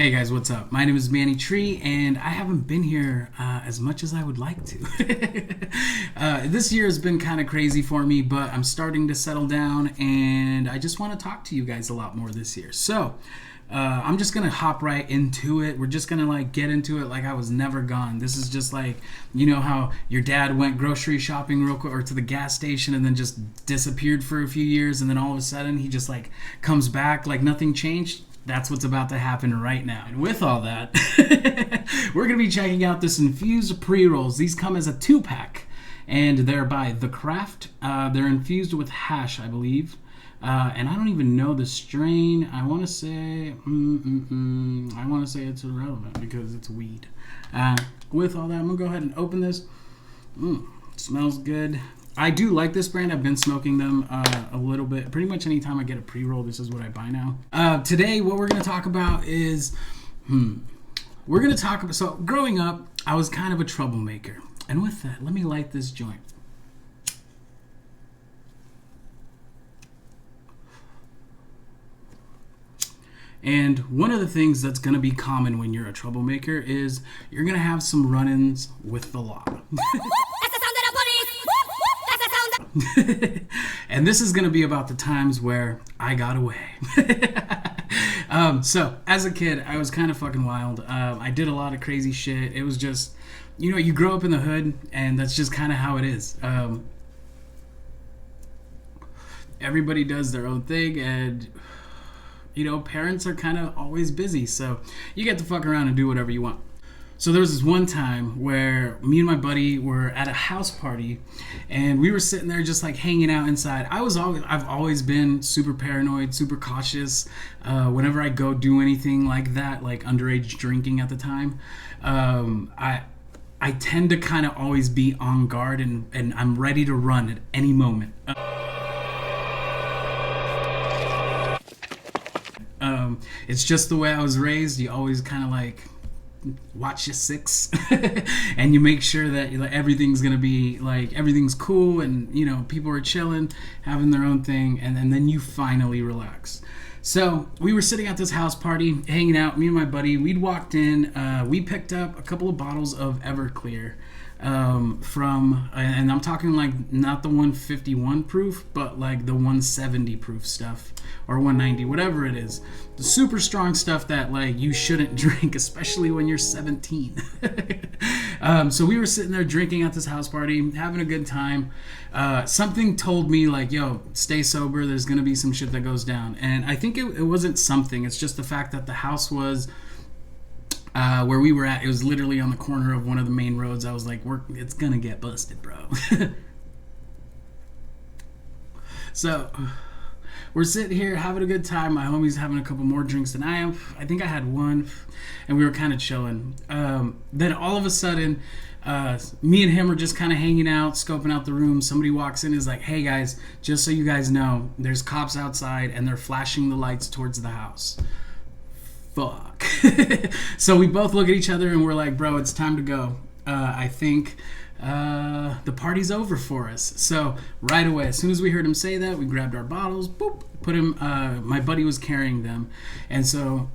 Hey guys, what's up? My name is Manny Tree, and I haven't been here as much as I would like to. This year has been kind of crazy for me, but I'm starting to settle down, and I just want to talk to you guys a lot more this year. So, I'm just gonna hop right into it. We're just gonna get into it like I was never gone. This is just like, you know how your dad went grocery shopping real quick or to the gas station and then just disappeared for a few years, and then all of a sudden he just comes back like nothing changed. That's what's about to happen right now. And with all that, we're going to be checking out this infused pre-rolls. These come as a 2-pack, and they're by The Craft. They're infused with hash, I believe. And I don't even know the strain. I want to say it's irrelevant because it's weed. With all that, I'm going to go ahead and open this. Smells good. I do like this brand. I've been smoking them a little bit. Pretty much anytime I get a pre-roll, this is what I buy now. Today, what we're going to talk about is, we're going to talk about, so growing up, I was kind of a troublemaker. And with that, let me light this joint. And one of the things that's going to be common when you're a troublemaker is you're going to have some run-ins with the law. And this is going to be about the times where I got away. So, as a kid, I was kind of fucking wild. I did a lot of crazy shit. It was just, you grow up in the hood, and that's just kind of how it is. Everybody does their own thing, and, parents are kind of always busy. So, you get to fuck around and do whatever you want. So there was this one time where me and my buddy were at a house party, and we were sitting there just hanging out inside. I've always been super paranoid, super cautious. Whenever I go do anything like that, like underage drinking at the time, I tend to kind of always be on guard, and I'm ready to run at any moment. It's just the way I was raised. You always kind of watch your six and you make sure that everything's gonna be everything's cool, and people are chilling, having their own thing, and then you finally relax. So we were sitting at this house party, hanging out, me and my buddy. We'd walked in, we picked up a couple of bottles of Everclear, and I'm talking not the 151 proof, but the 170 proof stuff, or 190, whatever it is. The super strong stuff that you shouldn't drink, especially when you're 17. So we were sitting there drinking at this house party, having a good time. Something told me yo, stay sober, there's gonna be some shit that goes down. And I think it wasn't something, it's just the fact that the house was where we were at, it was literally on the corner of one of the main roads. I was like, it's gonna get busted, bro. So we're sitting here having a good time. My homie's having a couple more drinks than I am. I think I had one, and we were kind of chilling. Then all of a sudden, me and him are just kind of hanging out, scoping out the room. Somebody walks in and is like, hey guys, just so you guys know, there's cops outside and they're flashing the lights towards the house. Fuck. So we both look at each other and we're like, bro, it's time to go. I think the party's over for us. So right away, as soon as we heard him say that, we grabbed our bottles, boop, put him, my buddy was carrying them, and so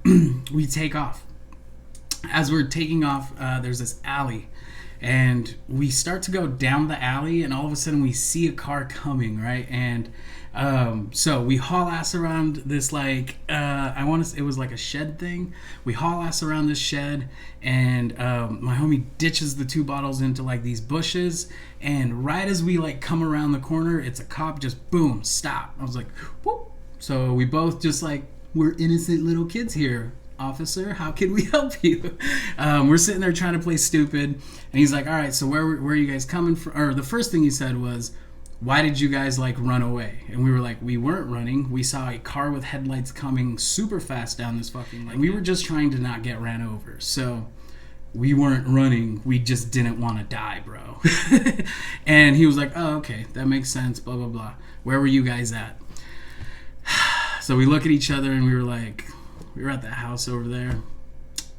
we take off. As we're taking off, there's this alley, and we start to go down the alley, and all of a sudden we see a car coming, right? And so we haul ass around this it was like a shed thing. We haul ass around this shed, and my homie ditches the 2 bottles into these bushes, and right as we come around the corner, it's a cop, just boom, stop. I was like, whoop. So we both just we're innocent little kids here. Officer, how can we help you? We're sitting there trying to play stupid, and he's like, all right, so where are you guys coming from? Or the first thing he said was, why did you guys run away? And we were like, we weren't running. We saw a car with headlights coming super fast down this fucking lane. We were just trying to not get ran over. So we weren't running. We just didn't want to die, bro. And he was like, oh, okay, that makes sense, blah, blah, blah. Where were you guys at? So we look at each other and we were like, we were at that house over there.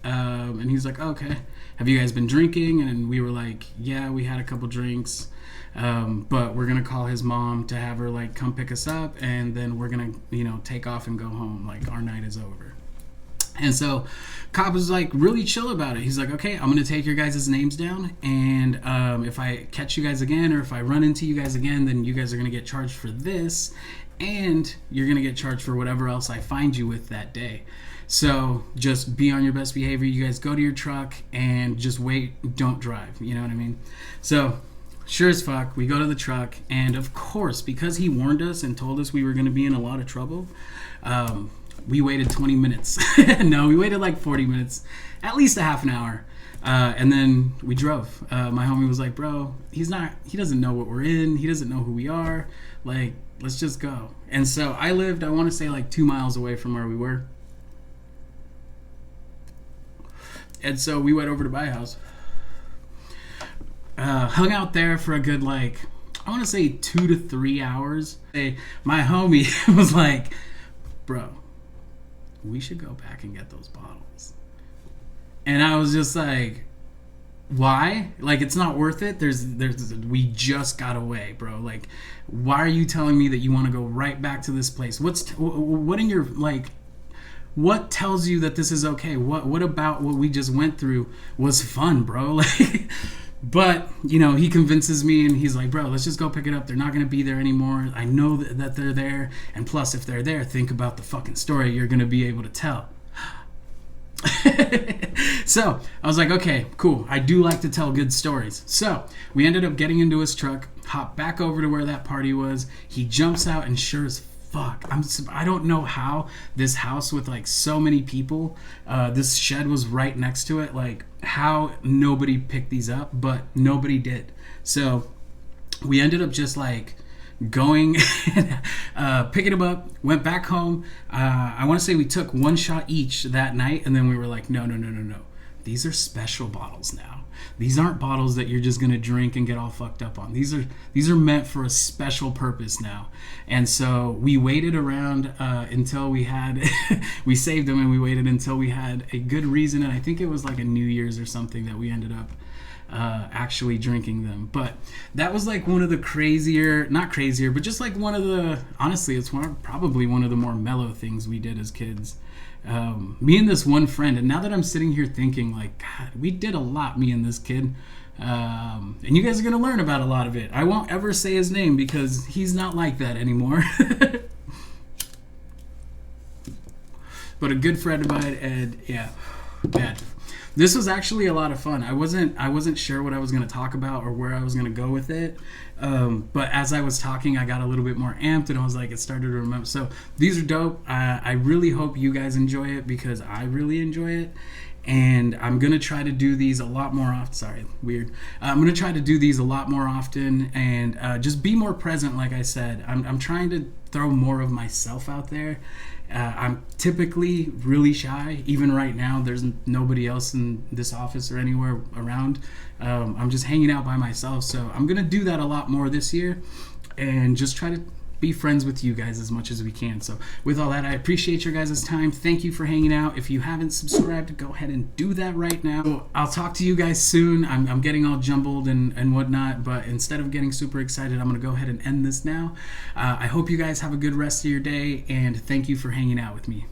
And he's like, okay, have you guys been drinking? And we were like, yeah, we had a couple drinks. But we're gonna call his mom to have her come pick us up, and then we're gonna take off and go home. Our night is over. And so cop was like really chill about it. He's like, okay, I'm gonna take your guys' names down, and if I catch you guys again, or if I run into you guys again, then you guys are gonna get charged for this, and you're gonna get charged for whatever else I find you with that day. So just be on your best behavior. You guys go to your truck and just wait, don't drive. You know what I mean? So sure as fuck, we go to the truck, and of course, because he warned us and told us we were gonna be in a lot of trouble, we waited 20 minutes. No, we waited like 40 minutes, at least a half an hour. And then we drove. My homie was like, bro, he doesn't know what we're in. He doesn't know who we are. Like, let's just go. And so I lived, I want to say like 2 miles away from where we were. And so we went over to my house. Hung out there for a good, like, I want to say 2 to 3 hours. My homie was like, bro, we should go back and get those bottles. And I was just like, why? Like, it's not worth it. We just got away, bro. Like, why are you telling me that you want to go right back to this place? What in your, like, what tells you that this is okay? What about what we just went through was fun, bro? Like, but, you know, he convinces me, and he's like, bro, let's just go pick it up. They're not going to be there anymore. I know that they're there. And plus, if they're there, think about the fucking story you're going to be able to tell. So I was like, okay, cool. I do like to tell good stories. So we ended up getting into his truck, hopped back over to where that party was. He jumps out, and sure as fuck, I don't know how this house with like so many people, this shed was right next to it, like how nobody picked these up, but nobody did. So we ended up just like going picking them up, went back home. I want to say we took one shot each that night, and then we were like, no, these are special bottles now. These aren't bottles that you're just gonna drink and get all fucked up on. These are meant for a special purpose now. And so we waited around until we had we saved them, and we waited until we had a good reason, and I think it was like a New Year's or something that we ended up actually drinking them. But that was like one of the not crazier, but just like one of the, honestly, it's probably one of the more mellow things we did as kids. Me and this one friend, and now that I'm sitting here thinking, like, God, we did a lot, me and this kid. And you guys are going to learn about a lot of it. I won't ever say his name because he's not like that anymore. But a good friend of mine, and yeah, man, this was actually a lot of fun. I wasn't sure what I was going to talk about or where I was going to go with it. But as I was talking, I got a little bit more amped, and I was like, it started to remember. So these are dope. I really hope you guys enjoy it because I really enjoy it. And I'm going to try to do these a lot more often. Sorry, weird. I'm going to try to do these a lot more often and just be more present, like I said. I'm trying to throw more of myself out there. I'm typically really shy. Even right now, there's nobody else in this office or anywhere around. I'm just hanging out by myself. So I'm going to do that a lot more this year and just try to be friends with you guys as much as we can. So with all that, I appreciate your guys' time. Thank you for hanging out. If you haven't subscribed, go ahead and do that right now. So I'll talk to you guys soon. I'm getting all jumbled and whatnot, but instead of getting super excited, I'm going to go ahead and end this now. I hope you guys have a good rest of your day, and thank you for hanging out with me.